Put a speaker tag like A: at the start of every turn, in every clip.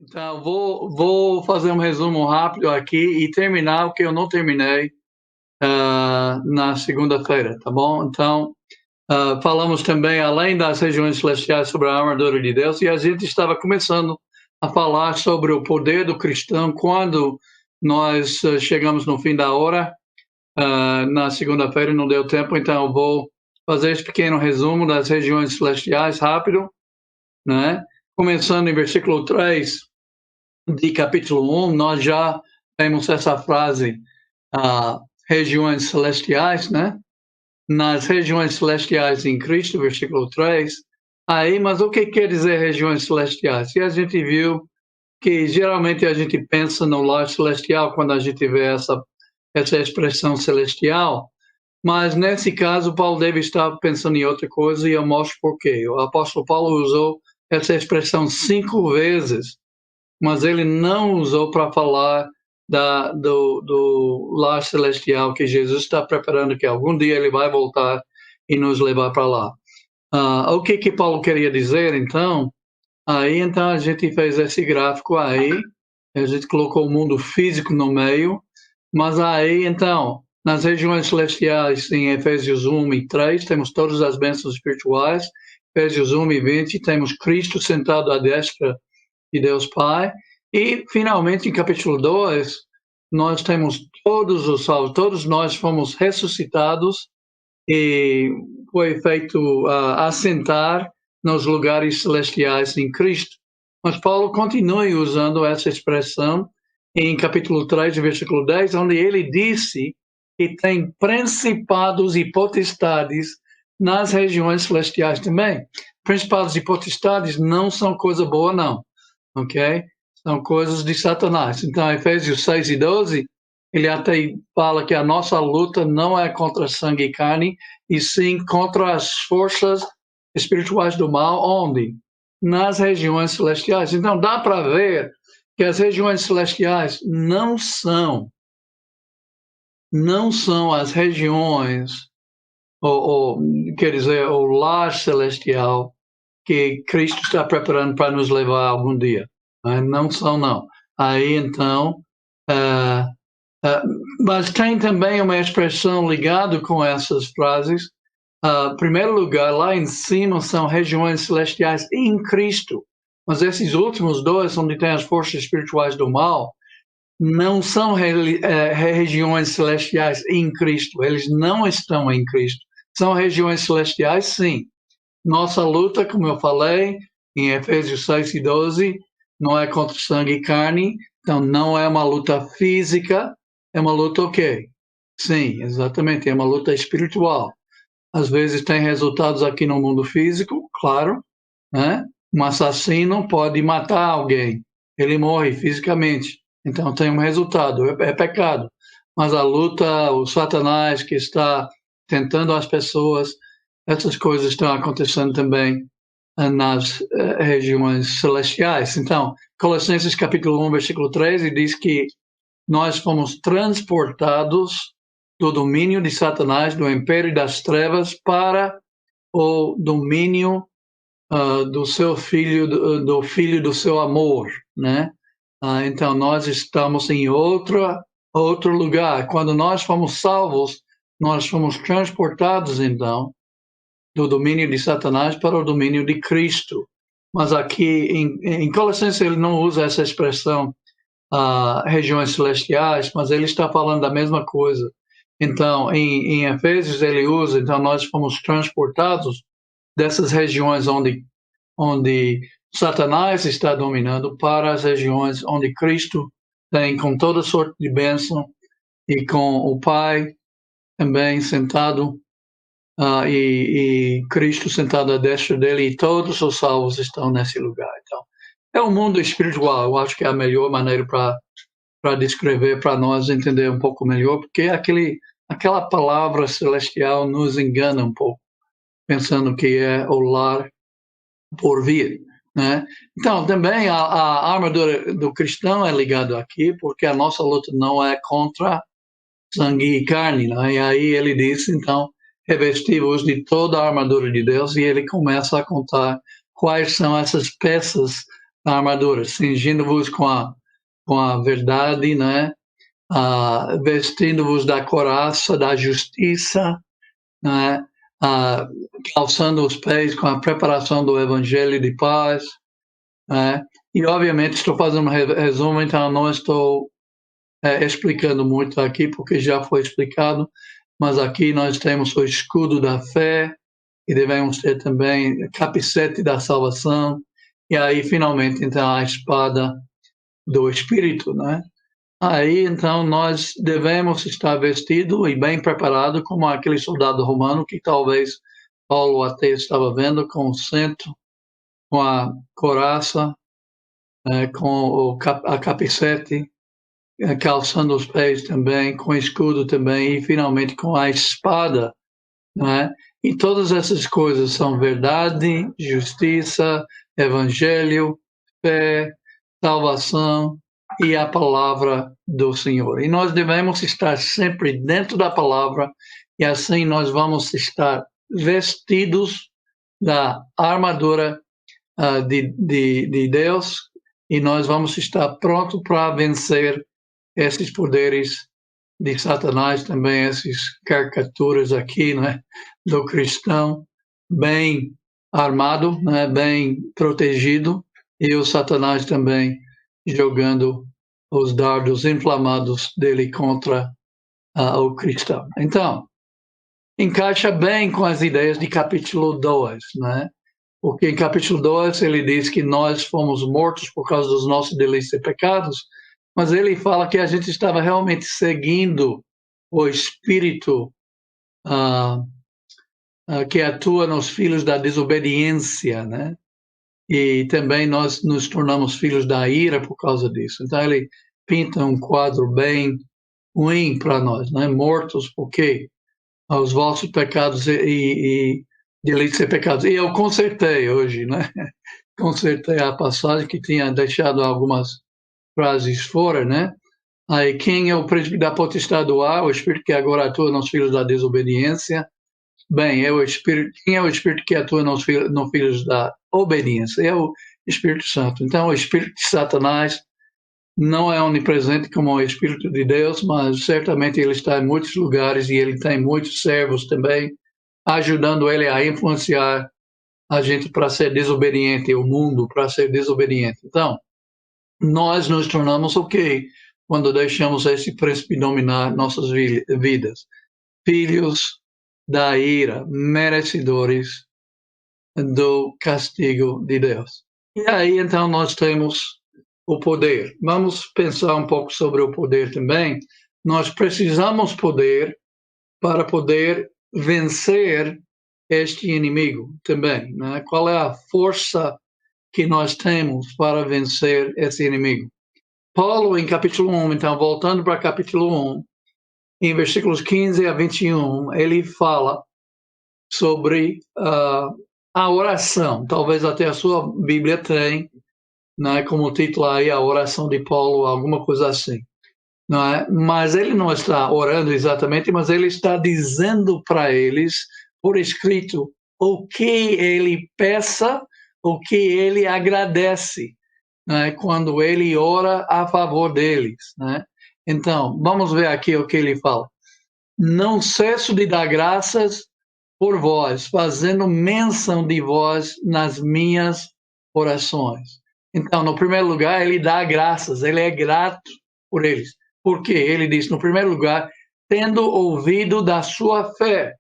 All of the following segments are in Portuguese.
A: Então, vou fazer um resumo rápido aqui e terminar o que eu não terminei na segunda-feira, tá bom? Então, falamos também, além das regiões celestiais, sobre a armadura de Deus, e a gente estava começando a falar sobre o poder do cristão quando nós chegamos no fim da hora. Na segunda-feira não deu tempo, então eu vou fazer esse pequeno resumo das regiões celestiais rápido, né? Começando em versículo 3 de capítulo 1, nós já temos essa frase, regiões celestiais, né? Nas regiões celestiais em Cristo, versículo 3. Aí, mas o que quer dizer regiões celestiais? E a gente viu que geralmente a gente pensa no lar celestial quando a gente vê essa expressão celestial, mas nesse caso Paulo deve estar pensando em outra coisa e eu mostro por quê. O apóstolo Paulo usou essa expressão 5 vezes, mas ele não usou para falar do lar celestial que Jesus está preparando, que algum dia ele vai voltar e nos levar para lá. O que Paulo queria dizer, então? Aí, então, a gente fez esse gráfico aí, a gente colocou o mundo físico no meio, mas aí, então, nas regiões celestiais, em Efésios 1 e 3, temos todas as bênçãos espirituais. Efésios 1 e 20, temos Cristo sentado à destra de Deus Pai. E, finalmente, em capítulo 2, nós temos todos os salvos, todos nós fomos ressuscitados e foi feito assentar nos lugares celestiais em Cristo. Mas Paulo continua usando essa expressão em capítulo 3, versículo 10, onde ele disse que tem principados e potestades nas regiões celestiais também. Principados e potestades não são coisa boa, não. Ok? São coisas de Satanás. Então, Efésios 6 e 12, ele até fala que a nossa luta não é contra sangue e carne, e sim contra as forças espirituais do mal, onde? Nas regiões celestiais. Então, dá para ver que as regiões celestiais não são as regiões, quer dizer, o lar celestial que Cristo está preparando para nos levar algum dia. Não são, não. Aí, então, mas tem também uma expressão ligada com essas frases. Em primeiro lugar, lá em cima são regiões celestiais em Cristo. Mas esses últimos dois, onde tem as forças espirituais do mal, não são regiões celestiais em Cristo. Eles não estão em Cristo. São regiões celestiais, sim. Nossa luta, como eu falei, em Efésios 6 e 12, não é contra sangue e carne, então não é uma luta física, é uma luta o quê? Sim, exatamente, é uma luta espiritual. Às vezes tem resultados aqui no mundo físico, claro, né? Um assassino pode matar alguém, ele morre fisicamente, então tem um resultado, é pecado. Mas a luta, o Satanás que está tentando as pessoas, essas coisas estão acontecendo também nas regiões celestiais. Então, Colossenses capítulo 1, versículo 13, diz que nós fomos transportados do domínio de Satanás, do império das trevas, para o domínio do seu filho, do filho do seu amor, né? Então, nós estamos em outro lugar. Quando nós fomos salvos, nós fomos transportados, então, do domínio de Satanás para o domínio de Cristo. Mas aqui em Colossenses ele não usa essa expressão regiões celestiais, mas ele está falando da mesma coisa. Então, em Efésios ele usa, então nós fomos transportados dessas regiões onde Satanás está dominando para as regiões onde Cristo tem com toda sorte de bênção e com o Pai também sentado e Cristo sentado à destra dele, e todos os salvos estão nesse lugar. Então, é um mundo espiritual. Eu acho que é a melhor maneira para descrever, para nós entender um pouco melhor, porque aquela palavra celestial nos engana um pouco, pensando que é o lar por vir, né? Então, também a armadura do cristão é ligada aqui, porque a nossa luta não é contra sangue e carne, né? E aí ele disse, então, revesti-vos de toda a armadura de Deus, e ele começa a contar quais são essas peças a armadura, cingindo-vos com a verdade, né? Vestindo-vos da couraça da justiça, né? Calçando os pés com a preparação do evangelho de paz, né? E, obviamente, estou fazendo um resumo, então não estou explicando muito aqui, porque já foi explicado, mas aqui nós temos o escudo da fé, e devemos ter também o capacete da salvação, e aí, finalmente, então, a espada do Espírito, né? Aí, então, nós devemos estar vestido e bem preparado como aquele soldado romano que talvez Paulo até estava vendo, com o cinto, com a couraça, com a capacete, calçando os pés também, com escudo também e, finalmente, com a espada, né? E todas essas coisas são verdade, justiça, evangelho, fé, salvação e a palavra do Senhor. E nós devemos estar sempre dentro da palavra e assim nós vamos estar vestidos da armadura de Deus e nós vamos estar prontos para vencer esses poderes de Satanás, também essas caricaturas aqui, né, do cristão bem armado, né, bem protegido, e o Satanás também jogando os dardos inflamados dele contra o cristão. Então, encaixa bem com as ideias de capítulo 2, né? Porque em capítulo 2 ele diz que nós fomos mortos por causa dos nossos delitos e pecados, mas ele fala que a gente estava realmente seguindo o Espírito que atua nos filhos da desobediência, né? E também nós nos tornamos filhos da ira por causa disso. Então ele pinta um quadro bem ruim para nós, né? Mortos porque os vossos pecados e delitos e pecados. E eu consertei hoje, né? Consertei a passagem que tinha deixado algumas frases fora, né? Aí, quem é o príncipe da potestade do ar? O espírito que agora atua nos filhos da desobediência. Bem, é o espírito. Quem é o espírito que atua nos filhos da obediência? É o Espírito Santo. Então, o espírito de Satanás não é onipresente como o Espírito de Deus, mas certamente ele está em muitos lugares e ele tem muitos servos também, ajudando ele a influenciar a gente para ser desobediente, o mundo para ser desobediente. Então, nós nos tornamos o quê? Quando deixamos esse príncipe dominar nossas vidas. Filhos da ira, merecedores do castigo de Deus. E aí, então, nós temos o poder. Vamos pensar um pouco sobre o poder também. Nós precisamos poder para poder vencer este inimigo também, né? Qual é a força que nós temos para vencer esse inimigo? Paulo, em capítulo 1, então, voltando para capítulo 1, em versículos 15 a 21, ele fala sobre a oração. Talvez até a sua Bíblia tenha, né, como título aí, a oração de Paulo, alguma coisa assim. Não é? Mas ele não está orando exatamente, mas ele está dizendo para eles, por escrito, o que ele peça, o que ele agradece, né, quando ele ora a favor deles. Né? Então, vamos ver aqui o que ele fala. Não cesso de dar graças por vós, fazendo menção de vós nas minhas orações. Então, no primeiro lugar, ele dá graças, ele é grato por eles. Por quê? Ele diz, no primeiro lugar, tendo ouvido da sua fé.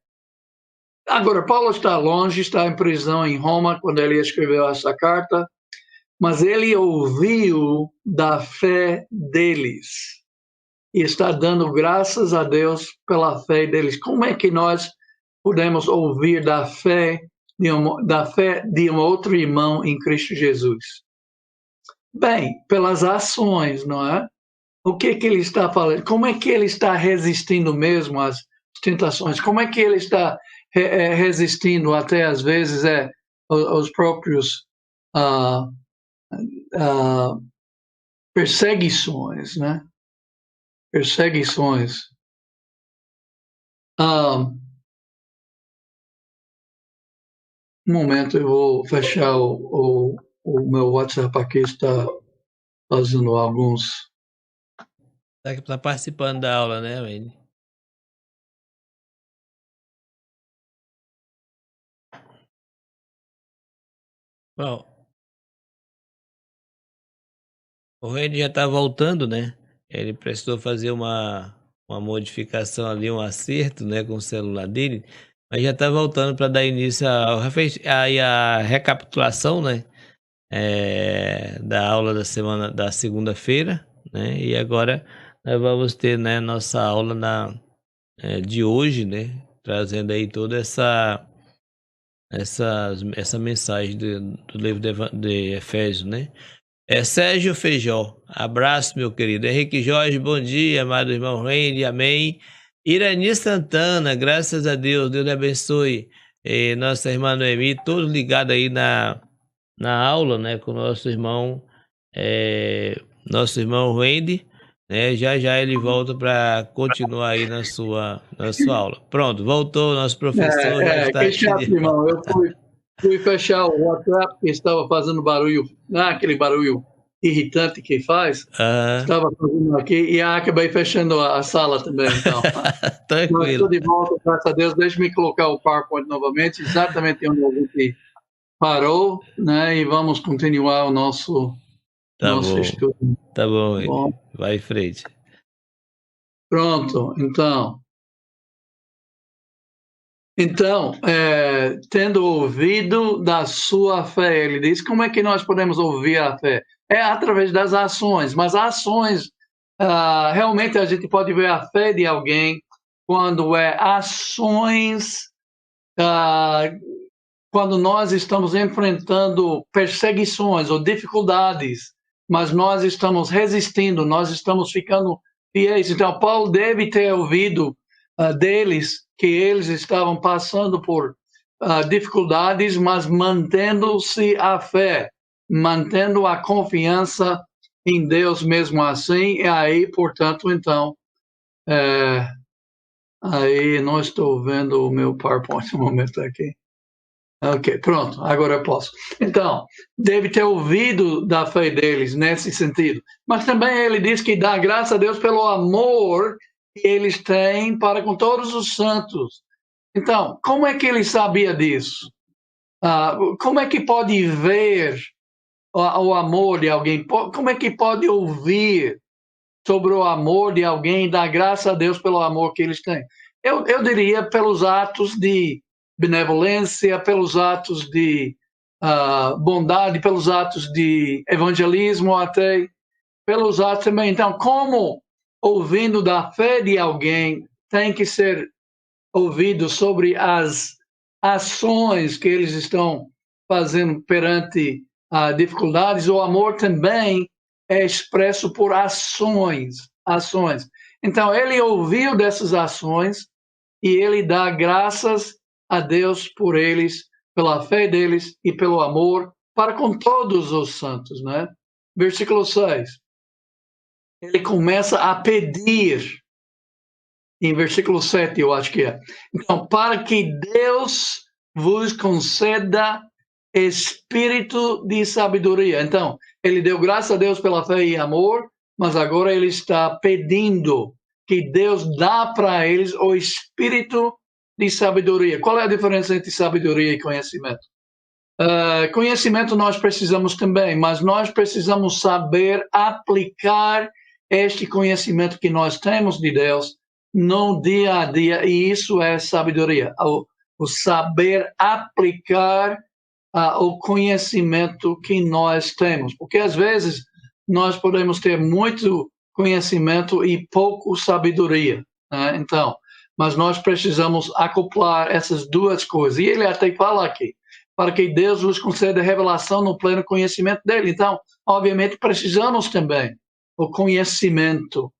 A: Agora, Paulo está longe, está em prisão em Roma, quando ele escreveu essa carta, mas ele ouviu da fé deles e está dando graças a Deus pela fé deles. Como é que nós podemos ouvir da fé de um outro irmão em Cristo Jesus? Bem, pelas ações, não é? O que ele está falando? Como é que ele está resistindo mesmo às tentações? Como é que ele está resistindo até às vezes os próprios perseguições, né? Perseguições. Um momento, eu vou fechar o o meu WhatsApp aqui está fazendo alguns...
B: Tá participando da aula, né, Wendy? Bom, o Wendy já tá voltando, né? Ele precisou fazer uma modificação ali, um acerto, né, com o celular dele, mas já tá voltando para dar início aí a recapitulação, né, da aula da semana da segunda-feira, né? E agora nós vamos ter, né, nossa aula de hoje, né, trazendo aí toda essa mensagem do livro de Efésios, né? Sérgio Feijó, abraço, meu querido. Henrique Jorge, bom dia, amado irmão Reine, amém. Irani Santana, graças a Deus, Deus lhe abençoe. Nossa irmã Noemi, todos ligados aí na aula, né, com o nosso irmão Randy, né? Já já ele volta para continuar aí na sua aula. Pronto, voltou, nosso professor já está
A: que
B: aqui
A: chato,
B: de
A: irmão. Eu
B: volta.
A: fui fechar o WhatsApp que estava fazendo barulho, aquele barulho irritante que faz.
B: Ah,
A: Estava fazendo aqui e acabei fechando a sala também, então. Mas estou
B: tranquilo.
A: de volta, graças a Deus. Deixe-me colocar o PowerPoint novamente, exatamente onde a gente parou, né? E vamos continuar o nosso
B: Tá bom,
A: estudo.
B: tá bom,
A: Tá
B: ele.
A: bom?
B: Vai em frente.
A: Pronto, então. Então, tendo ouvido da sua fé, ele diz, como é que nós podemos ouvir a fé? É através das ações, mas ações, realmente a gente pode ver a fé de alguém quando é ações, ah, quando nós estamos enfrentando perseguições ou dificuldades, mas nós estamos resistindo, nós estamos ficando fiéis. Então, Paulo deve ter ouvido deles que eles estavam passando por dificuldades, mas mantendo-se a fé, mantendo a confiança em Deus mesmo assim. E aí, portanto, então, aí não estou vendo o meu PowerPoint no momento aqui. Ok, pronto, agora eu posso. Então, deve ter ouvido da fé deles nesse sentido. Mas também ele diz que dá graça a Deus pelo amor que eles têm para com todos os santos. Então, como é que ele sabia disso? Como é que pode ver o amor de alguém? Como é que pode ouvir sobre o amor de alguém e dar graça a Deus pelo amor que eles têm? Eu diria pelos atos de benevolência, pelos atos de bondade, pelos atos de evangelismo, até pelos atos também. Então, como ouvindo da fé de alguém tem que ser ouvido sobre as ações que eles estão fazendo perante dificuldades, o amor também é expresso por ações. Então, ele ouviu dessas ações e ele dá graças a Deus por eles, pela fé deles e pelo amor para com todos os santos, né? Versículo 6. Ele começa a pedir, em versículo 7, eu acho que é. Então, para que Deus vos conceda espírito de sabedoria. Então, ele deu graças a Deus pela fé e amor, mas agora ele está pedindo que Deus dá para eles o espírito de sabedoria. Qual é a diferença entre sabedoria e conhecimento? Conhecimento nós precisamos também, mas nós precisamos saber aplicar este conhecimento que nós temos de Deus no dia a dia, e isso é sabedoria, o saber aplicar o conhecimento que nós temos, porque às vezes nós podemos ter muito conhecimento e pouco sabedoria, né? Então, mas nós precisamos acoplar essas duas coisas, e ele até fala aqui, para que Deus nos conceda revelação no pleno conhecimento dele. Então, obviamente, precisamos também o conhecimento,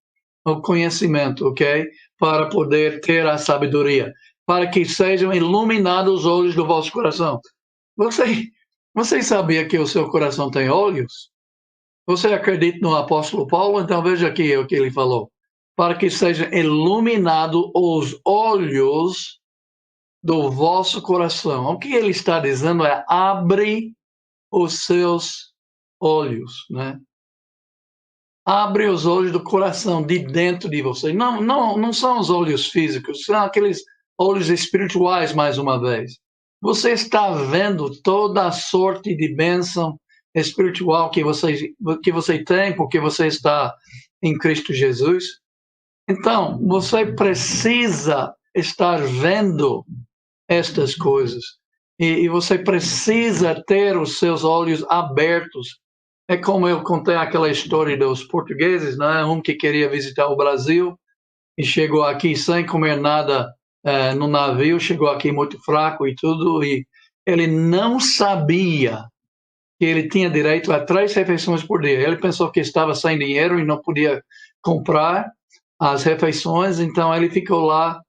A: ok? Para poder ter a sabedoria, para que sejam iluminados os olhos do vosso coração. Você sabia que o seu coração tem olhos? Você acredita no apóstolo Paulo? Então veja aqui o que ele falou. Para que sejam iluminados os olhos do vosso coração. O que ele está dizendo é abre os seus olhos, né? Abre os olhos do coração, de dentro de você. Não são os olhos físicos, são aqueles olhos espirituais, mais uma vez. Você está vendo toda a sorte de bênção espiritual que você tem, porque você está em Cristo Jesus? Então, você precisa estar vendo estas coisas. E você precisa ter os seus olhos abertos. É como eu contei aquela história dos portugueses, né? Um que queria visitar o Brasil e chegou aqui sem comer nada no navio, chegou aqui muito fraco e tudo, e ele não sabia que ele tinha direito a 3 refeições por dia. Ele pensou que estava sem dinheiro e não podia comprar as refeições, então ele ficou lá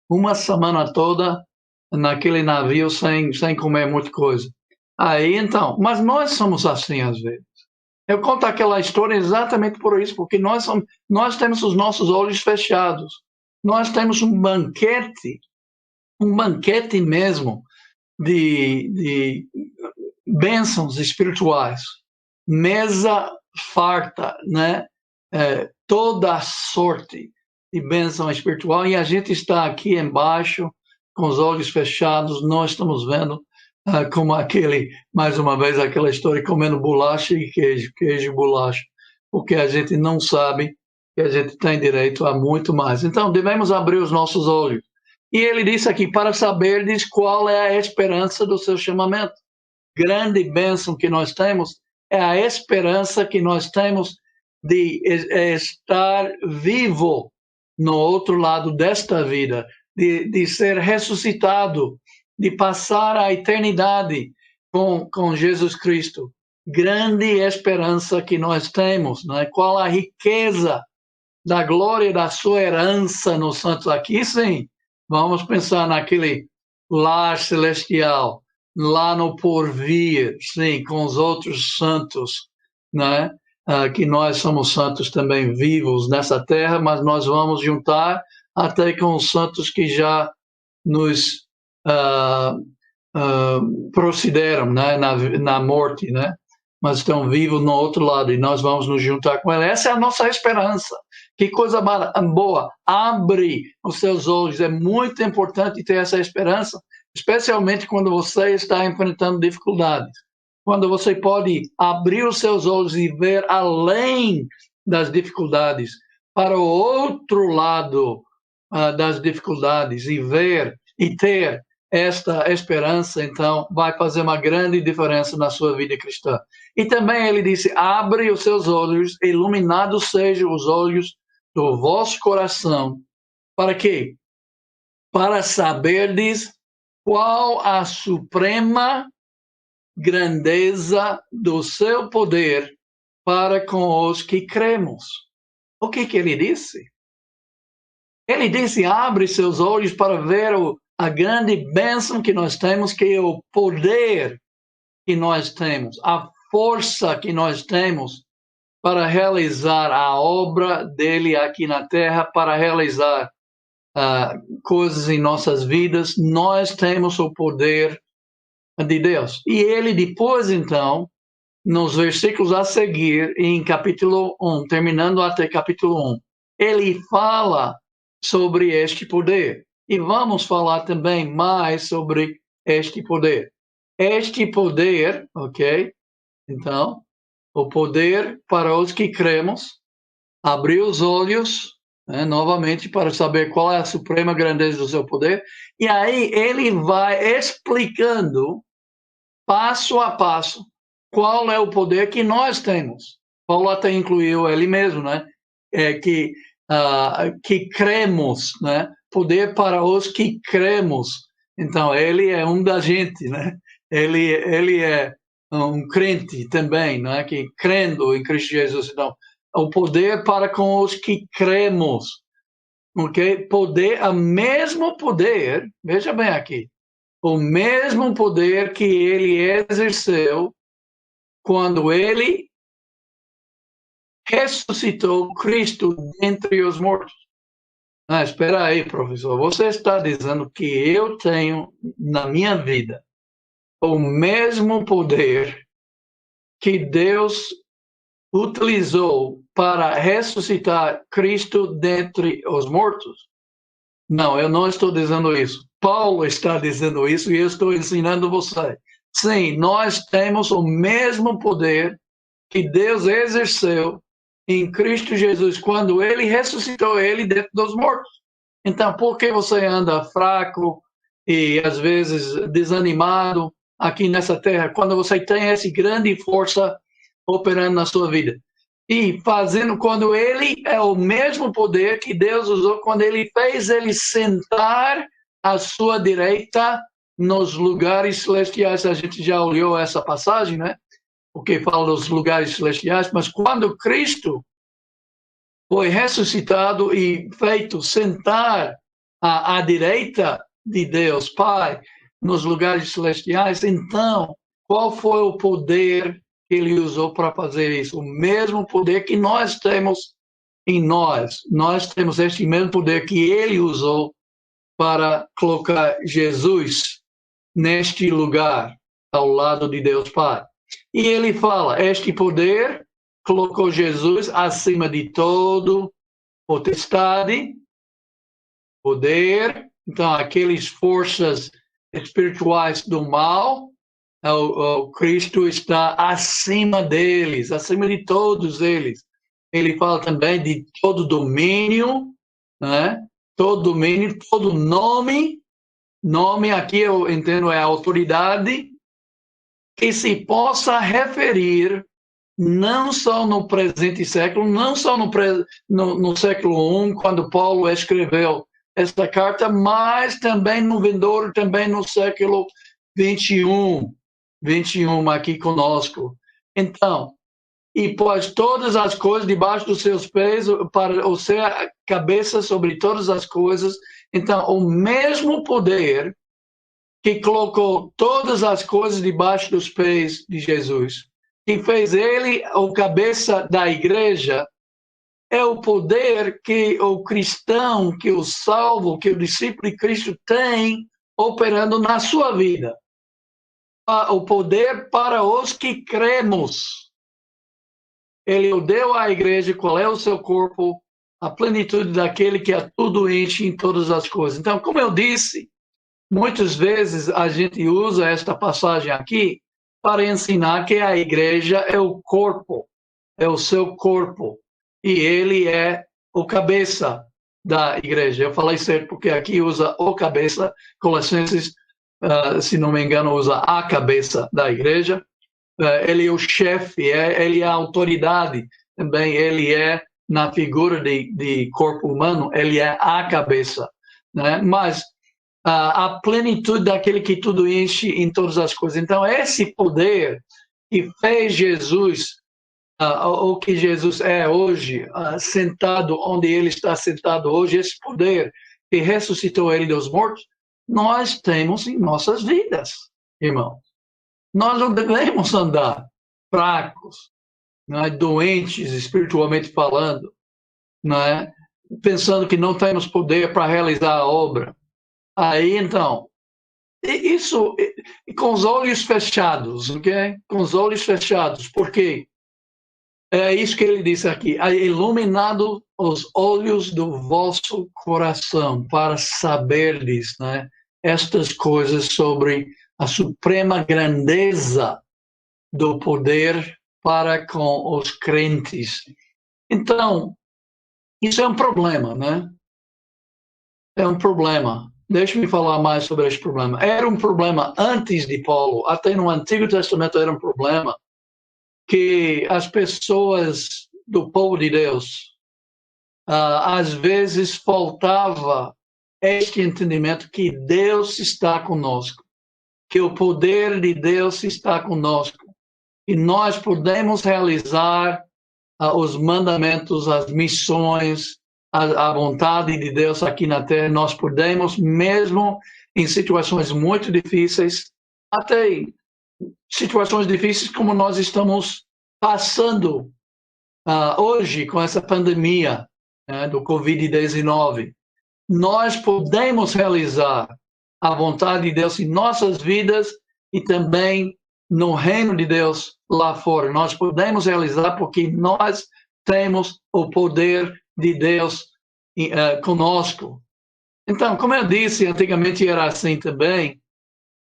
A: uma semana toda naquele navio sem comer muita coisa. Aí, então, mas nós somos assim às vezes. Eu conto aquela história exatamente por isso, porque nós temos os nossos olhos fechados. Nós temos um banquete mesmo de bênçãos espirituais, mesa farta, né? Toda a sorte de bênção espiritual, e a gente está aqui embaixo com os olhos fechados, nós estamos vendo como mais uma vez, aquela história, comendo bolacha e queijo e bolacha, porque a gente não sabe que a gente tem direito a muito mais. Então, devemos abrir os nossos olhos. E ele disse aqui, para saberdes qual é a esperança do seu chamamento. Grande bênção que nós temos é a esperança que nós temos de estar vivo no outro lado desta vida, de ser ressuscitado, de passar a eternidade com Jesus Cristo. Grande esperança que nós temos, não é? Qual a riqueza da glória da sua herança nos santos. Aqui sim, vamos pensar naquele lar celestial, lá no porvir, sim, com os outros santos, né? Que nós somos santos também vivos nessa terra, mas nós vamos juntar até com os santos que já nos procederam, né? na morte, né? Mas estão vivos no outro lado e nós vamos nos juntar com ele. Essa é a nossa esperança. Que coisa boa. Abre os seus olhos. É muito importante ter essa esperança, especialmente quando você está enfrentando dificuldades. Quando você pode abrir os seus olhos e ver além das dificuldades, para o outro lado das dificuldades, e ver e ter esta esperança, então, vai fazer uma grande diferença na sua vida cristã. E também ele disse, abre os seus olhos, iluminados sejam os olhos do vosso coração. Para quê? Para saberdes qual a suprema grandeza do seu poder para com os que cremos. O que ele disse? Ele disse, abre seus olhos para ver a grande bênção que nós temos, que é o poder que nós temos, a força que nós temos para realizar a obra dele aqui na terra, para realizar coisas em nossas vidas. Nós temos o poder de Deus. E ele depois, então, nos versículos a seguir, em capítulo 1, terminando até capítulo 1, ele fala sobre este poder. E vamos falar também mais sobre este poder. Este poder, ok? Então, o poder para os que cremos, abrir os olhos, novamente, para saber qual é a suprema grandeza do seu poder. E aí ele vai explicando, passo a passo, qual é o poder que nós temos. Paulo até incluiu ele mesmo, né? Que cremos, né? Poder para os que cremos. Então, ele é um da gente, né? Ele é um crente também, né? Que crendo em Cristo Jesus. Então, o poder para com os que cremos. Ok? Poder, o mesmo poder, veja bem aqui, o mesmo poder que ele exerceu quando ele ressuscitou Cristo dentre os mortos. Espera aí, professor. Você está dizendo que eu tenho na minha vida o mesmo poder que Deus utilizou para ressuscitar Cristo dentre os mortos? Não, eu não estou dizendo isso. Paulo está dizendo isso e eu estou ensinando você. Sim, nós temos o mesmo poder que Deus exerceu em Cristo Jesus quando ele ressuscitou ele dentro dos mortos. Então, por que você anda fraco e às vezes desanimado aqui nessa terra quando você tem essa grande força operando na sua vida? E fazendo quando ele é o mesmo poder que Deus usou quando ele fez ele sentar à sua direita nos lugares celestiais. A gente já olhou essa passagem, né? Porque fala dos lugares celestiais, mas quando Cristo foi ressuscitado e feito sentar à direita de Deus Pai nos lugares celestiais, então qual foi o poder que ele usou para fazer isso? O mesmo poder que nós temos em nós. Nós temos este mesmo poder que ele usou para colocar Jesus neste lugar, ao lado de Deus Pai. E ele fala, este poder colocou Jesus acima de todo potestade, poder, então aquelas forças espirituais do mal, o Cristo está acima deles, acima de todos eles. Ele fala também de todo domínio, né? Todo domínio, todo nome aqui eu entendo é autoridade, que se possa referir não só no presente século, não só no século I, quando Paulo escreveu esta carta, mas também no vindouro, também no século XXI aqui conosco. Então, e pôs todas as coisas debaixo dos seus pés, para o ser a cabeça sobre todas as coisas. Então, o mesmo poder que colocou todas as coisas debaixo dos pés de Jesus, que fez ele o cabeça da igreja, é o poder que o cristão, que o salvo, que o discípulo de Cristo tem operando na sua vida. O poder para os que cremos. Ele o deu à igreja, qual é o seu corpo, a plenitude daquele que a tudo enche em todas as coisas. Então, como eu disse, muitas vezes a gente usa esta passagem aqui para ensinar que a igreja é o corpo, é o seu corpo, e ele é o cabeça da igreja. Eu falei certo porque aqui usa o cabeça, Colossenses, se não me engano, usa a cabeça da igreja. Ele é o chefe, ele é a autoridade, também ele é, na figura de corpo humano, ele é a cabeça, né? Mas a plenitude daquele que tudo enche em todas as coisas. Então, esse poder que fez Jesus, o que Jesus é hoje, sentado onde ele está sentado hoje, esse poder que ressuscitou ele dos mortos, nós temos em nossas vidas, irmãos. Nós não devemos andar fracos, né, doentes espiritualmente falando, né, pensando que não temos poder para realizar a obra. Aí, então, isso com os olhos fechados, ok? Com os olhos fechados, porque é isso que ele disse aqui, iluminado os olhos do vosso coração, para saberdes, né, estas coisas sobre a suprema grandeza do poder para com os crentes. Então, isso é um problema, né? É um problema. Deixe-me falar mais sobre esse problema. Era um problema antes de Paulo, até no Antigo Testamento era um problema que as pessoas do povo de Deus, às vezes faltava este entendimento que Deus está conosco, que o poder de Deus está conosco, e nós podemos realizar os mandamentos, as missões, a vontade de Deus aqui na Terra. Nós podemos, mesmo em situações muito difíceis, até situações difíceis como nós estamos passando hoje com essa pandemia, né, do Covid-19, nós podemos realizar a vontade de Deus em nossas vidas e também no reino de Deus lá fora. Nós podemos realizar porque nós temos o poder de Deus conosco. Então, como eu disse, antigamente era assim também,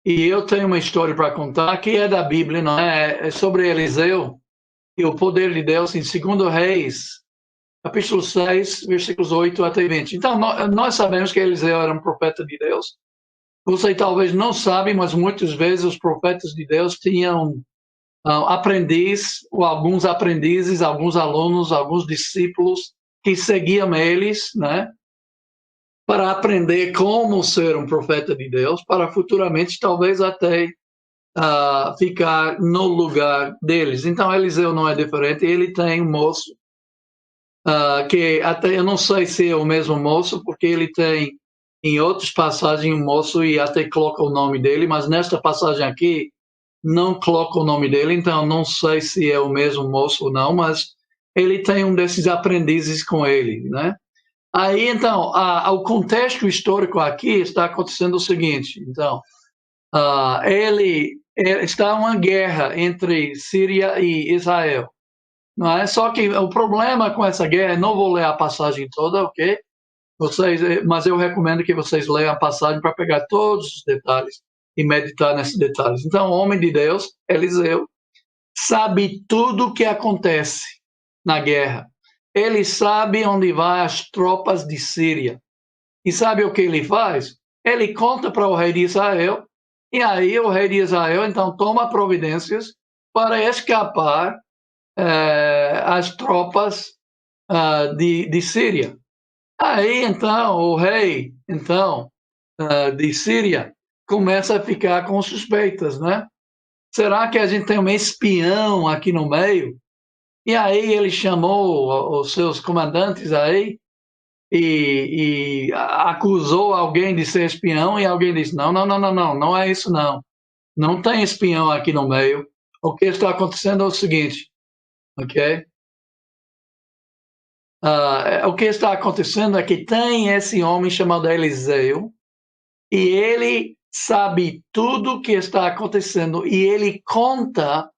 A: e eu tenho uma história para contar que é da Bíblia, não é? É sobre Eliseu e o poder de Deus em 2 Reis, capítulo 6, versículos 8 até 20. Então, nós sabemos que Eliseu era um profeta de Deus. Você talvez não sabe, mas muitas vezes os profetas de Deus tinham aprendiz, ou alguns aprendizes, alguns alunos, alguns discípulos que seguiam eles, né? Para aprender como ser um profeta de Deus, para futuramente talvez até ficar no lugar deles. Então, Eliseu não é diferente, ele tem um moço, que até eu não sei se é o mesmo moço, porque ele tem em outras passagens um moço e até coloca o nome dele, mas nesta passagem aqui não coloca o nome dele, então não sei se é o mesmo moço ou não, mas ele tem um desses aprendizes com ele, né? Aí, então, o contexto histórico aqui está acontecendo o seguinte. Então, está uma guerra entre Síria e Israel, não é? Só que o problema com essa guerra, não vou ler a passagem toda, ok? Mas eu recomendo que vocês leiam a passagem para pegar todos os detalhes e meditar nesses detalhes. Então, o homem de Deus, Eliseu, sabe tudo o que acontece na guerra. Ele sabe onde vão as tropas de Síria. E sabe o que ele faz? Ele conta para o rei de Israel, e aí o rei de Israel, então, toma providências para escapar as tropas de Síria. Aí, então, o rei de Síria começa a ficar com suspeitas, né? Será que a gente tem um espião aqui no meio? E aí ele chamou os seus comandantes aí e acusou alguém de ser espião e alguém disse, não é isso não. Não tem espião aqui no meio. O que está acontecendo é o seguinte, ok? O que está acontecendo é que tem esse homem chamado Eliseu e ele sabe tudo o que está acontecendo e ele conta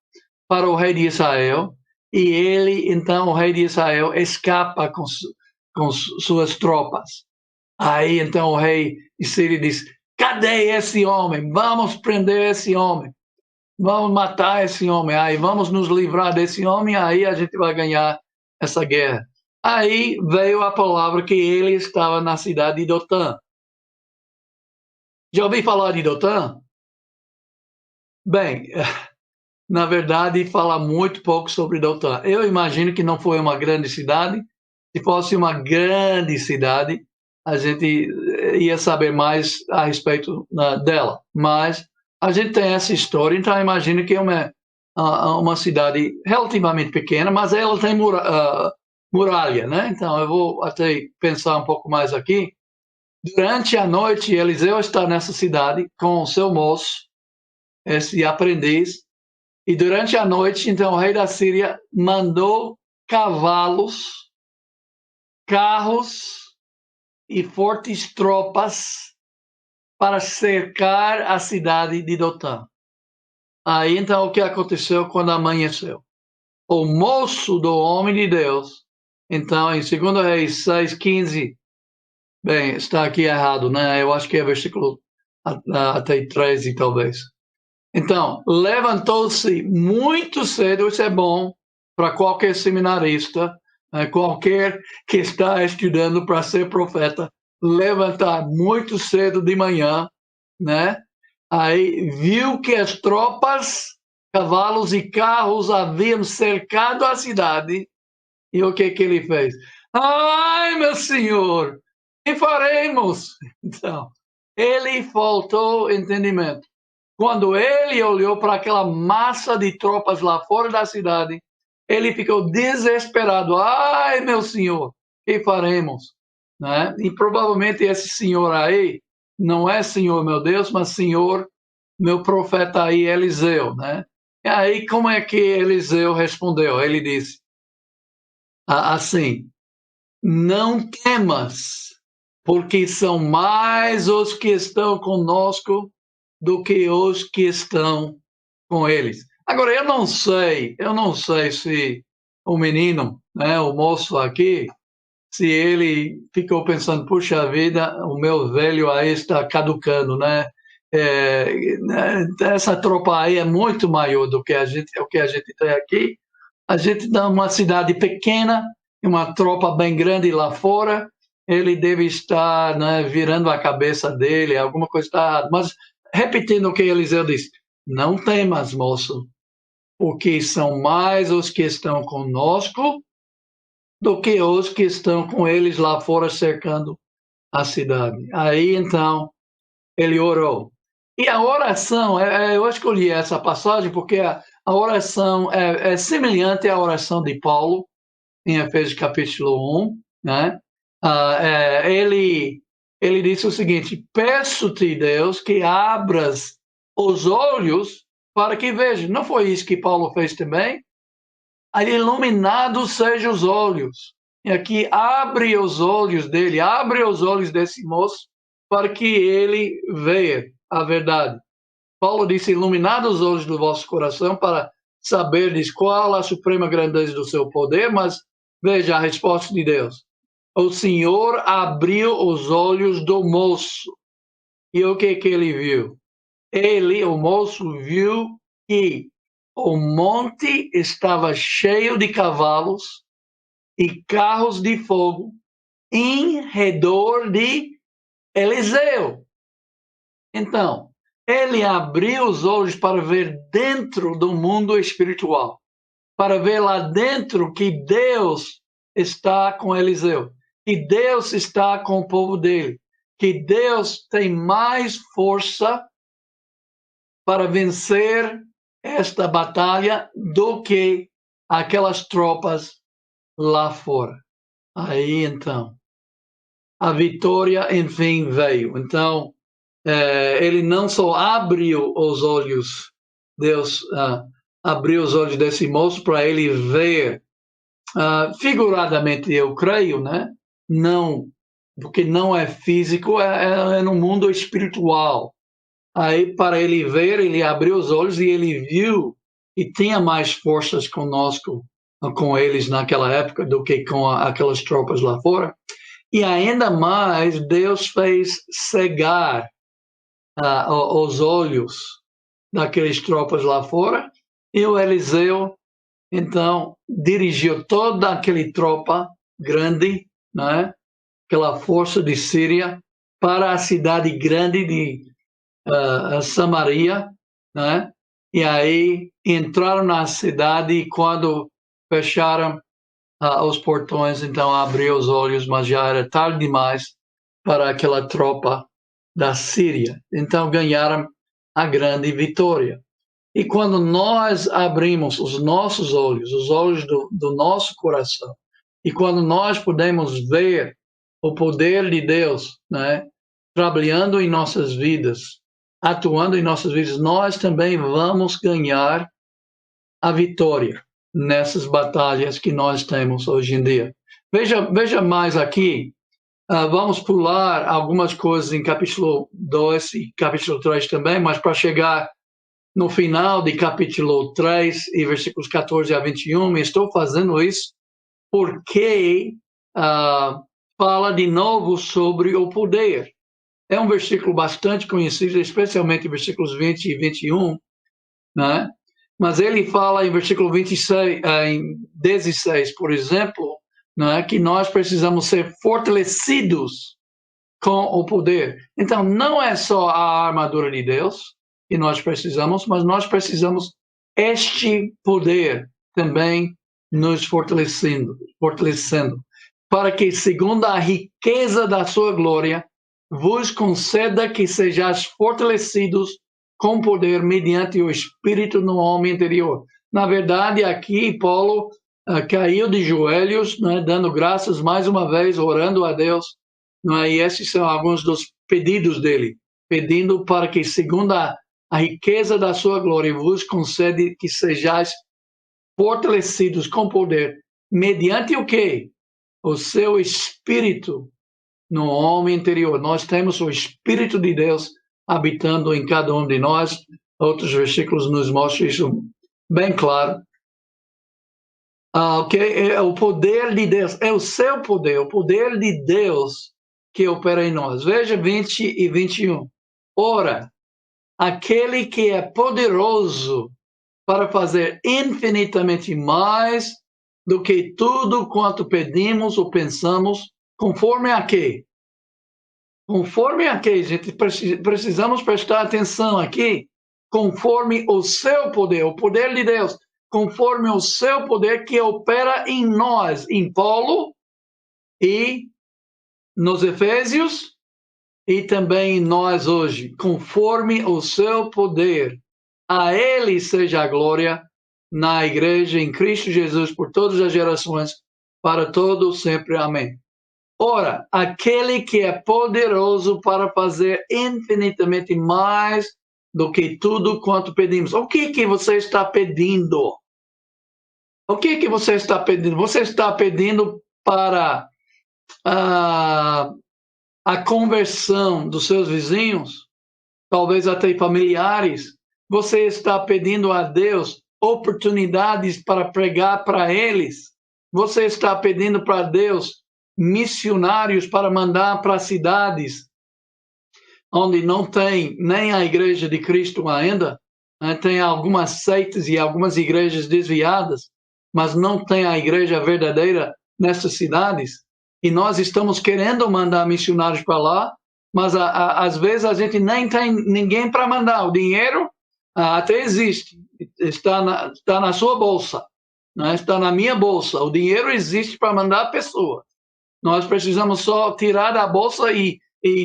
A: para o rei de Israel e então, o rei de Israel escapa com suas tropas. Aí, então, o rei de Síria diz, cadê esse homem? Vamos prender esse homem. Vamos matar esse homem. Aí, vamos nos livrar desse homem, aí a gente vai ganhar essa guerra. Aí veio a palavra que ele estava na cidade de Dotã. Já ouvi falar de Dotã? Bem, na verdade, fala muito pouco sobre Dotã. Eu imagino que não foi uma grande cidade. Se fosse uma grande cidade, a gente ia saber mais a respeito dela. Mas a gente tem essa história, então eu imagino que é uma cidade relativamente pequena, mas ela tem muralha, né? Então eu vou até pensar um pouco mais aqui. Durante a noite, Eliseu está nessa cidade com o seu moço, esse aprendiz, e durante a noite, então, o rei da Síria mandou cavalos, carros e fortes tropas para cercar a cidade de Dotã. Aí, então, o que aconteceu quando amanheceu? O moço do homem de Deus, então, em 2 Reis 6:15, bem, está aqui errado, né? Eu acho que é versículo até 13, talvez. Então, levantou-se muito cedo, isso é bom para qualquer seminarista, qualquer que está estudando para ser profeta, levantar muito cedo de manhã, né? Aí viu que as tropas, cavalos e carros haviam cercado a cidade, e o que ele fez? Ai, meu senhor, que faremos? Então, ele faltou entendimento. Quando ele olhou para aquela massa de tropas lá fora da cidade, ele ficou desesperado. Ai, meu senhor, que faremos? Né? E provavelmente esse senhor aí não é senhor meu Deus, mas senhor meu profeta aí, Eliseu. Né? E aí, como é que Eliseu respondeu? Ele disse assim, não temas, porque são mais os que estão conosco do que os que estão com eles. Agora, eu não sei se o menino, né, o moço aqui, se ele ficou pensando, puxa vida, o meu velho aí está caducando, né? Essa tropa aí é muito maior do que o que a gente tem aqui. A gente dá uma cidade pequena e uma tropa bem grande lá fora. Ele deve estar, né, virando a cabeça dele, alguma coisa está errada. Mas, repetindo o que Eliseu disse, não temas, moço, porque são mais os que estão conosco do que os que estão com eles lá fora cercando a cidade. Aí, então, ele orou. E a oração, eu escolhi essa passagem porque a oração é semelhante à oração de Paulo, em Efésios capítulo 1, né? Ele disse o seguinte, peço-te, Deus, que abras os olhos para que veja. Não foi isso que Paulo fez também? Aí, iluminados sejam os olhos. E aqui, abre os olhos dele, abre os olhos desse moço, para que ele veja a verdade. Paulo disse, iluminados os olhos do vosso coração, para saberdes qual a suprema grandeza do seu poder, mas veja a resposta de Deus. O Senhor abriu os olhos do moço. E o que ele viu? O moço, viu que o monte estava cheio de cavalos e carros de fogo em redor de Eliseu. Então, ele abriu os olhos para ver dentro do mundo espiritual, para ver lá dentro que Deus está com Eliseu, que Deus está com o povo dele, que Deus tem mais força para vencer esta batalha do que aquelas tropas lá fora. Aí, então, a vitória, enfim, veio. Então, ele não só abriu os olhos, Deus abriu os olhos desse moço para ele ver, figuradamente, eu creio, né? Não, porque não é físico, é no mundo espiritual. Aí, para ele ver, ele abriu os olhos e ele viu que tinha mais forças conosco, com eles naquela época, do que com aquelas tropas lá fora. E ainda mais, Deus fez cegar os olhos daqueles tropas lá fora. E o Eliseu, então, dirigiu toda aquela tropa grande, né? Aquela força de Síria, para a cidade grande de Samaria, né? E aí entraram na cidade e quando fecharam os portões, então abriu os olhos, mas já era tarde demais para aquela tropa da Síria. Então ganharam a grande vitória. E quando nós abrimos os nossos olhos, os olhos do nosso coração, e quando nós podemos ver o poder de Deus, né, trabalhando em nossas vidas, atuando em nossas vidas, nós também vamos ganhar a vitória nessas batalhas que nós temos hoje em dia. Veja mais aqui, vamos pular algumas coisas em capítulo 2 e capítulo 3 também, mas para chegar no final de capítulo 3 e versículos 14 a 21, estou fazendo isso porque fala de novo sobre o poder. É um versículo bastante conhecido, especialmente versículos 20 e 21, né? Mas ele fala em versículo 26, em 16, por exemplo, né, que nós precisamos ser fortalecidos com o poder. Então, não é só a armadura de Deus que nós precisamos, mas nós precisamos este poder também nos fortalecendo, para que, segundo a riqueza da sua glória, vos conceda que sejais fortalecidos com poder mediante o Espírito no homem interior. Na verdade, aqui Paulo caiu de joelhos, né, dando graças mais uma vez, orando a Deus, né, e esses são alguns dos pedidos dele, pedindo para que, segundo a riqueza da sua glória, vos concede que sejais fortalecidos com poder, mediante o quê? O seu Espírito no homem interior. Nós temos o Espírito de Deus habitando em cada um de nós. Outros versículos nos mostram isso bem claro. Okay? É o poder de Deus, é o seu poder, o poder de Deus que opera em nós. Veja 20 e 21. Ora, aquele que é poderoso para fazer infinitamente mais do que tudo quanto pedimos ou pensamos, conforme a quê? Conforme a quê? Gente, precisamos prestar atenção aqui. Conforme o seu poder, o poder de Deus, conforme o seu poder que opera em nós, em Paulo e nos Efésios e também em nós hoje, conforme o seu poder. A ele seja a glória na igreja em Cristo Jesus por todas as gerações, para todos sempre. Amém. Ora, aquele que é poderoso para fazer infinitamente mais do que tudo quanto pedimos. O que você está pedindo? O que você está pedindo? Você está pedindo para a conversão dos seus vizinhos, talvez até familiares. Você está pedindo a Deus oportunidades para pregar para eles. Você está pedindo para Deus missionários para mandar para cidades onde não tem nem a igreja de Cristo ainda. Tem algumas seitas e algumas igrejas desviadas, mas não tem a igreja verdadeira nessas cidades. E nós estamos querendo mandar missionários para lá, mas às vezes a gente nem tem ninguém para mandar. O dinheiro até existe, está na sua bolsa, né? Está na minha bolsa. O dinheiro existe para mandar a pessoa. Nós precisamos só tirar da bolsa e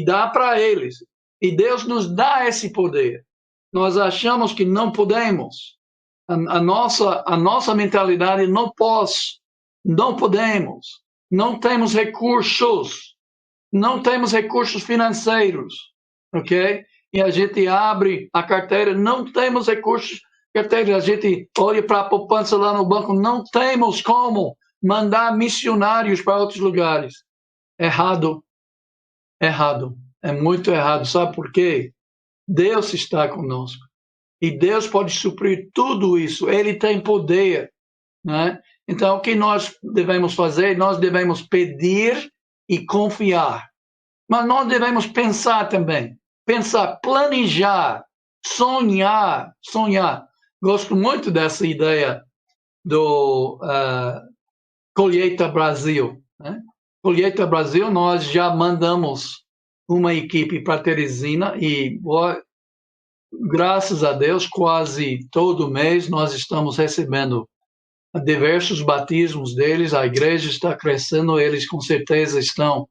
A: dar para eles. E Deus nos dá esse poder. Nós achamos que não podemos. A nossa mentalidade, não posso, não podemos, não temos recursos financeiros, ok? E a gente abre a carteira, não temos recursos carteira, a gente olha para a poupança lá no banco, não temos como mandar missionários para outros lugares. Errado, é muito errado. Sabe por quê? Deus está conosco. E Deus pode suprir tudo isso. Ele tem poder, né? Então, o que nós devemos fazer? Nós devemos pedir e confiar. Mas nós devemos pensar também. Pensar, planejar, sonhar. Gosto muito dessa ideia do Colheita Brasil, né? Colheita Brasil, nós já mandamos uma equipe para Teresina e, graças a Deus, quase todo mês nós estamos recebendo diversos batismos deles, a igreja está crescendo, eles com certeza estão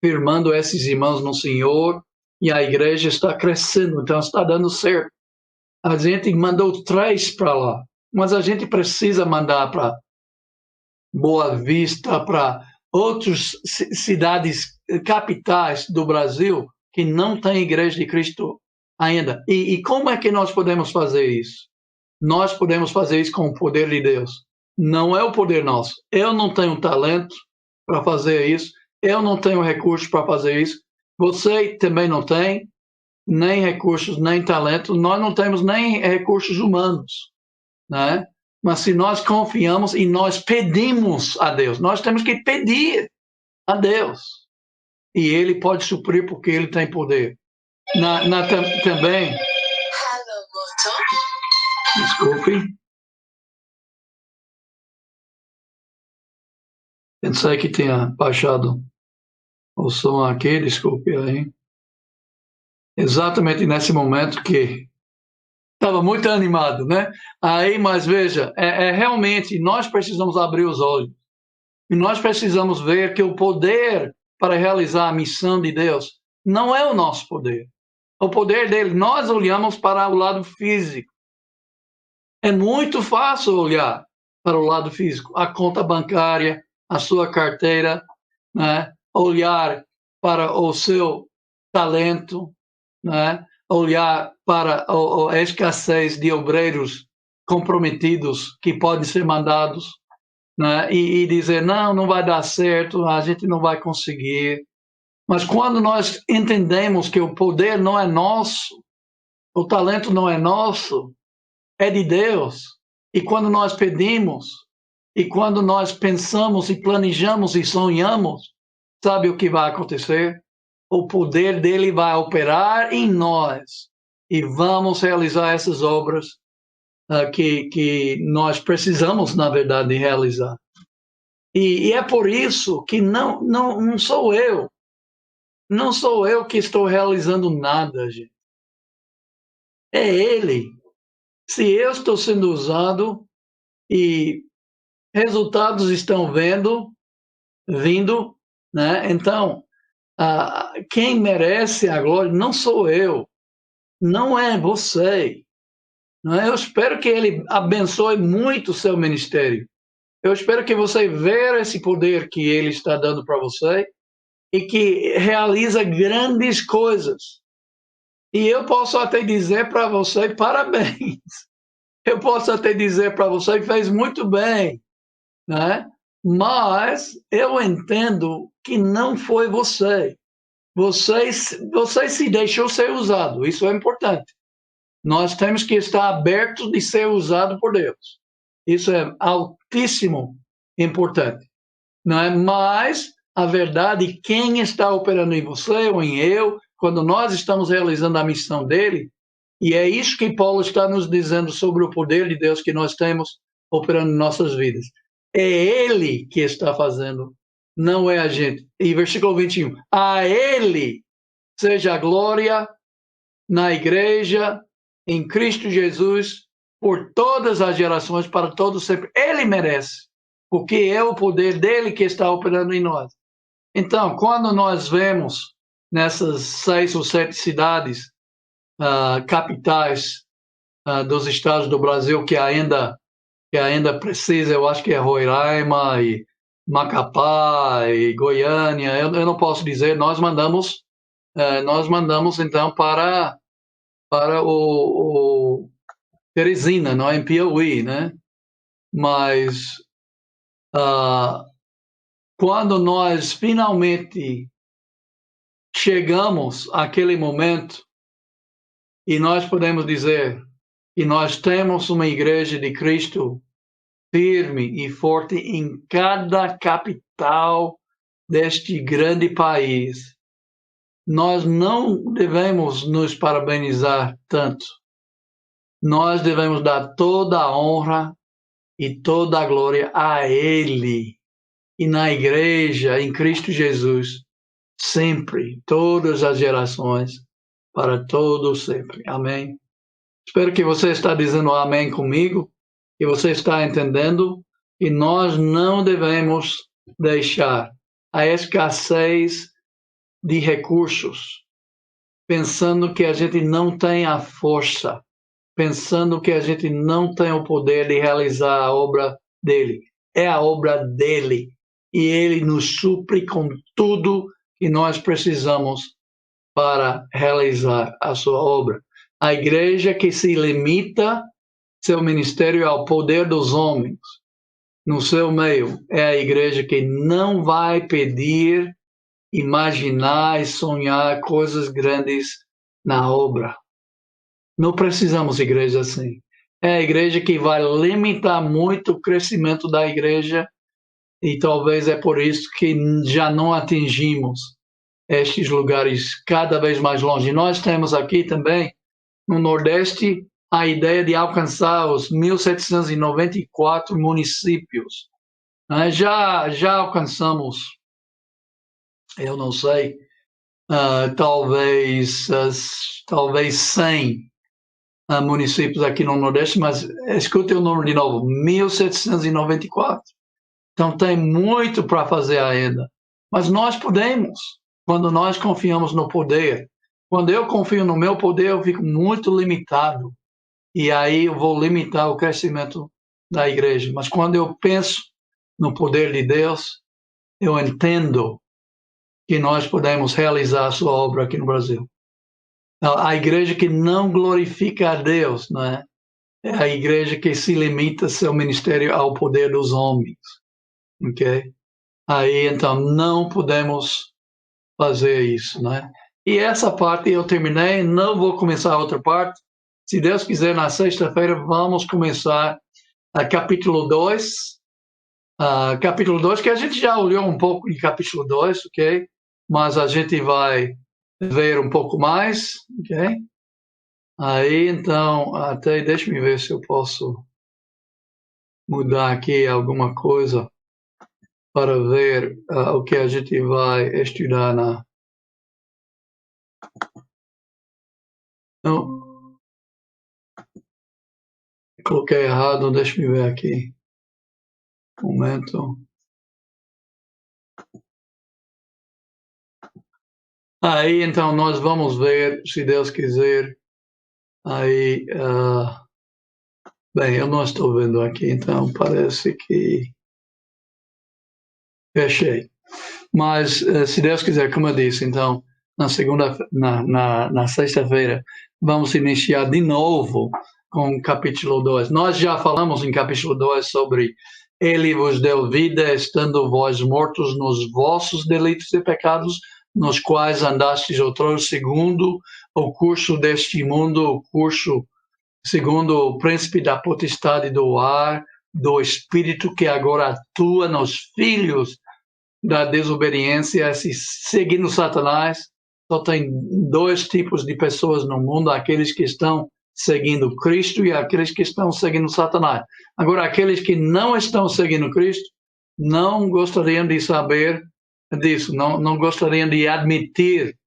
A: firmando esses irmãos no Senhor e a igreja está crescendo, então está dando certo. A gente mandou 3 para lá, mas a gente precisa mandar para Boa Vista, para outras cidades, capitais do Brasil, que não tem igreja de Cristo ainda. E como é que nós podemos fazer isso? Nós podemos fazer isso com o poder de Deus. Não é o poder nosso. Eu não tenho talento para fazer isso. Eu não tenho recursos para fazer isso. Você também não tem nem recursos, nem talento. Nós não temos nem recursos humanos, né? Mas se nós confiamos e nós pedimos a Deus, nós temos que pedir a Deus. E Ele pode suprir porque Ele tem poder. Também... Desculpe. Pensei que tinha baixado o som aqui, desculpe aí. Exatamente nesse momento que estava muito animado, né? Aí, mas veja, realmente nós precisamos abrir os olhos e nós precisamos ver que o poder para realizar a missão de Deus não é o nosso poder. O poder dele, nós olhamos para o lado físico. É muito fácil olhar para o lado físico, a conta bancária, a sua carteira, né? Olhar para o seu talento, né? Olhar para a escassez de obreiros comprometidos que podem ser mandados, né? E dizer, não vai dar certo, a gente não vai conseguir. Mas quando nós entendemos que o poder não é nosso, o talento não é nosso, é de Deus, E quando nós pedimos, e quando nós pensamos e planejamos e sonhamos, sabe o que vai acontecer? O poder dele vai operar em nós e vamos realizar essas obras que nós precisamos, na verdade, realizar. E é por isso que não sou eu. Não sou eu que estou realizando nada, gente. É ele. Se eu estou sendo usado e resultados estão vindo, né? Então, quem merece a glória não sou eu, não é você. Não é? Eu espero que ele abençoe muito o seu ministério. Eu espero que você veja esse poder que ele está dando para você e que realiza grandes coisas. E eu posso até dizer para você, parabéns. Eu posso até dizer para você que fez muito bem, né? Mas eu entendo que não foi você. Você se deixou ser usado. Isso é importante. Nós temos que estar abertos de ser usado por Deus. Isso é altíssimo importante. Não é? Mas a verdade, quem está operando em você ou em eu, quando nós estamos realizando a missão dele, e é isso que Paulo está nos dizendo sobre o poder de Deus que nós temos operando em nossas vidas. É ele que está fazendo, não é a gente. E versículo 21, a ele seja a glória na igreja, em Cristo Jesus, por todas as gerações, para todos sempre. Ele merece, porque é o poder dele que está operando em nós. Então, quando nós vemos nessas 6 ou 7 cidades, capitais dos estados do Brasil que ainda precisa, eu acho que é Roraima e Macapá e Goiânia, eu não posso dizer, nós mandamos então para o Teresina, não é em Piauí, né? Mas quando nós finalmente chegamos àquele momento e nós podemos dizer que nós temos uma igreja de Cristo firme e forte em cada capital deste grande país, nós não devemos nos parabenizar tanto. Nós devemos dar toda a honra e toda a glória a Ele e na igreja, em Cristo Jesus, sempre, todas as gerações, para todos sempre. Amém. Espero que você está dizendo amém comigo, que você está entendendo que nós não devemos deixar a escassez de recursos, pensando que a gente não tem a força, pensando que a gente não tem o poder de realizar a obra dele. É a obra dele. E ele nos supre com tudo que nós precisamos para realizar a sua obra. A igreja que se limita seu ministério ao poder dos homens no seu meio é a igreja que não vai pedir, imaginar e sonhar coisas grandes na obra. Não precisamos de igreja assim. É a igreja que vai limitar muito o crescimento da igreja e talvez é por isso que já não atingimos estes lugares cada vez mais longe. Nós temos aqui também, no Nordeste, a ideia de alcançar os 1.794 municípios. Já alcançamos, eu não sei, talvez 100 municípios aqui no Nordeste, mas escute o número de novo, 1.794. Então tem muito para fazer ainda. Mas nós podemos, quando nós confiamos no poder. Quando eu confio no meu poder, eu fico muito limitado. E aí eu vou limitar o crescimento da igreja. Mas quando eu penso no poder de Deus, eu entendo que nós podemos realizar a sua obra aqui no Brasil. A igreja que não glorifica a Deus, não é? É a igreja que se limita seu ministério ao poder dos homens, ok? Aí, então, não podemos fazer isso, né? E essa parte eu terminei, não vou começar a outra parte. Se Deus quiser, na sexta-feira, vamos começar capítulo 2. Capítulo 2, que a gente já olhou um pouco em capítulo 2, ok? Mas a gente vai ver um pouco mais, ok? Aí, então, até deixa-me ver se eu posso mudar aqui alguma coisa para ver o que a gente vai estudar na... Não, coloquei errado, deixa-me ver aqui. Um momento. Aí, então, nós vamos ver, se Deus quiser. Aí, bem, eu não estou vendo aqui, então parece que fechei. Mas, se Deus quiser, como eu disse, então, na sexta-feira, vamos iniciar de novo com o capítulo 2. Nós já falamos em capítulo 2 sobre Ele vos deu vida, estando vós mortos nos vossos delitos e pecados, nos quais andastes outrora segundo o curso deste mundo, o curso segundo o príncipe da potestade do ar, do espírito que agora atua nos filhos da desobediência, seguindo Satanás. Só tem dois tipos de pessoas no mundo: aqueles que estão seguindo Cristo e aqueles que estão seguindo Satanás. Agora, aqueles que não estão seguindo Cristo não gostariam de saber disso, não gostariam de admitir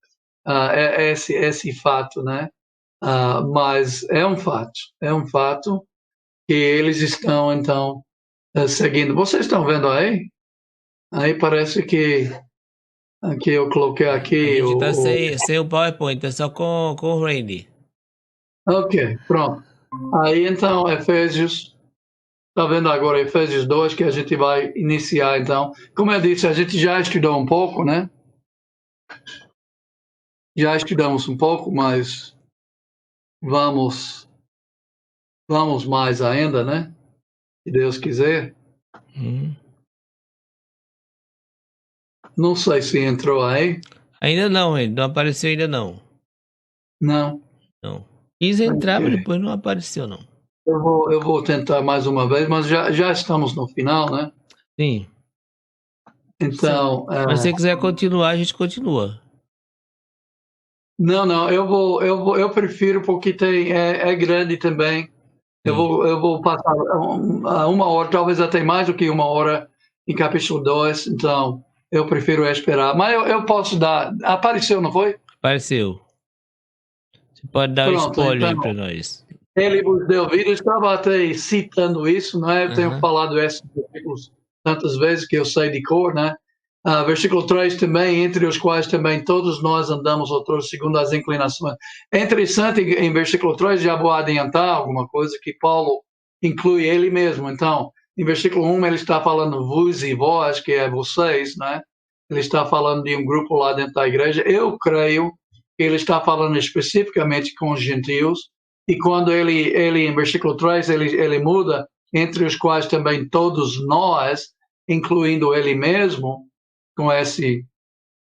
A: esse fato, né? Mas é um fato que eles estão, então, seguindo. Vocês estão vendo aí? Aí parece que eu coloquei aqui.
B: A gente tá sem o PowerPoint, é só com o Randy.
A: Ok, pronto. Aí então, Efésios, tá vendo agora Efésios 2, que a gente vai iniciar então. Como eu disse, a gente já estudou um pouco, né? Já estudamos um pouco, mas vamos mais ainda, né? Se Deus quiser. Não sei se entrou aí.
B: Ainda não, Randy, não apareceu ainda não.
A: Não.
B: Não. Quis entrar,
A: Ok.
B: mas depois não apareceu não.
A: Eu vou tentar mais uma vez, mas já estamos no final, né?
B: Sim.
A: Então,
B: Mas se você quiser continuar, a gente continua.
A: não, eu prefiro porque é grande também. Eu vou passar uma hora, talvez até mais do que uma hora em capítulo 2, então eu prefiro esperar. Mas eu posso dar. Apareceu, não foi?
B: Apareceu. Você pode dar um
A: Pronto,
B: spoiler aí
A: então.
B: pra nós.
A: Ele vos deu vida, eu estava até citando isso, não é? Eu tenho falado esses versículos tantas vezes que eu sei de cor, né? Versículo 3 também, entre os quais também todos nós andamos outros segundo as inclinações. É interessante, em versículo 3, já vou adiantar alguma coisa, que Paulo inclui ele mesmo. Então, em versículo 1, ele está falando vos e vós, que é vocês, né? Ele está falando de um grupo lá dentro da igreja. Eu creio que ele está falando especificamente com os gentios, e quando ele em versículo 3, ele muda, entre os quais também todos nós, incluindo ele mesmo, com esse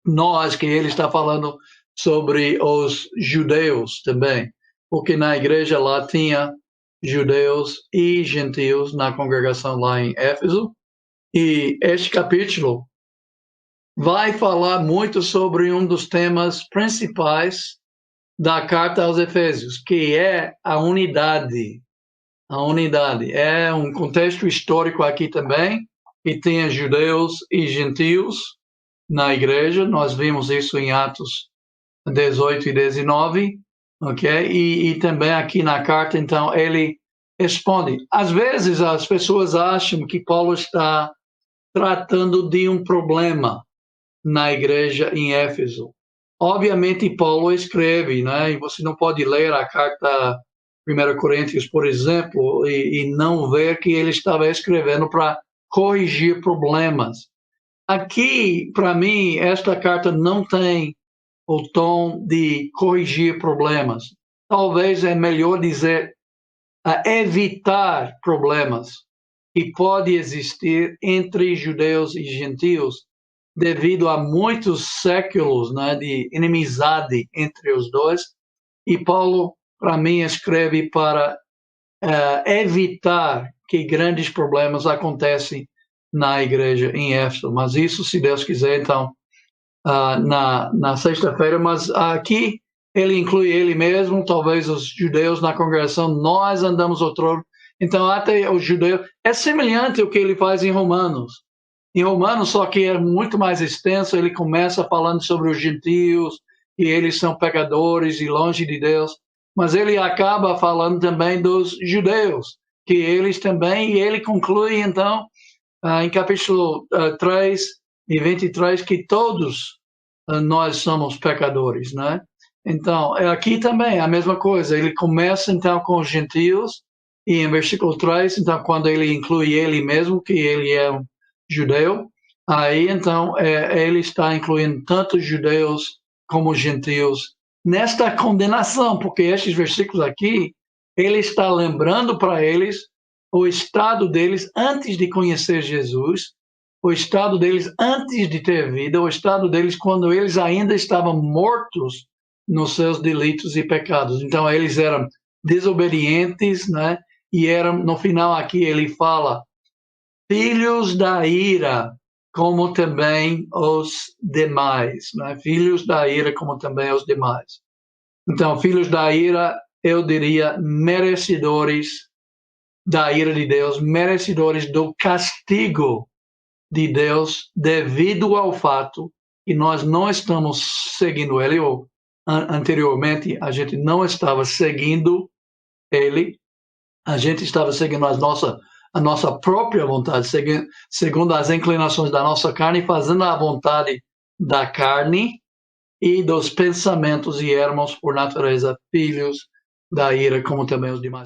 A: nós que ele está falando sobre os judeus também, porque na igreja lá tinha judeus e gentios na congregação lá em Éfeso, e este capítulo vai falar muito sobre um dos temas principais da carta aos Efésios, que é a unidade. A unidade é um contexto histórico aqui também, que tem judeus e gentios na igreja. Nós vimos isso em Atos 18 e 19, ok? E também aqui na carta, então, ele responde. Às vezes as pessoas acham que Paulo está tratando de um problema na igreja em Éfeso. Obviamente, Paulo escreve, né? E você não pode ler a carta 1 Coríntios, por exemplo, e não ver que ele estava escrevendo para corrigir problemas. Aqui, para mim, esta carta não tem o tom de corrigir problemas. Talvez é melhor dizer evitar problemas que pode existir entre judeus e gentios devido a muitos séculos, né, de inimizade entre os dois. E Paulo, para mim, escreve para evitar que grandes problemas acontecem na igreja em Éfeso. Mas isso, se Deus quiser, então, na sexta-feira. Mas aqui ele inclui ele mesmo, talvez os judeus na congregação, nós andamos outro. Então, até os judeus, é semelhante ao que ele faz em Romanos. Em Romanos, só que é muito mais extenso, ele começa falando sobre os gentios, que eles são pecadores e longe de Deus, mas ele acaba falando também dos judeus, que eles também, e ele conclui, então, em capítulo 3 e 23, que todos nós somos pecadores, né? Então, aqui também a mesma coisa, ele começa, então, com os gentios, e em versículo 3, então, quando ele inclui ele mesmo, que ele é um judeu, aí, então, ele está incluindo tanto os judeus como os gentios nesta condenação, porque estes versículos aqui, ele está lembrando para eles o estado deles antes de conhecer Jesus, o estado deles antes de ter vida, o estado deles quando eles ainda estavam mortos nos seus delitos e pecados. Então, eles eram desobedientes, né? E eram, no final aqui ele fala, filhos da ira, como também os demais, né? Filhos da ira, como também os demais. Então, filhos da ira, eu diria, merecedores da ira de Deus, merecedores do castigo de Deus, devido ao fato que nós não estamos seguindo ele, ou anteriormente a gente não estava seguindo ele, a gente estava seguindo a nossa própria vontade, segundo as inclinações da nossa carne, fazendo a vontade da carne e dos pensamentos, e éramos, por natureza, filhos da ira, como também os demais.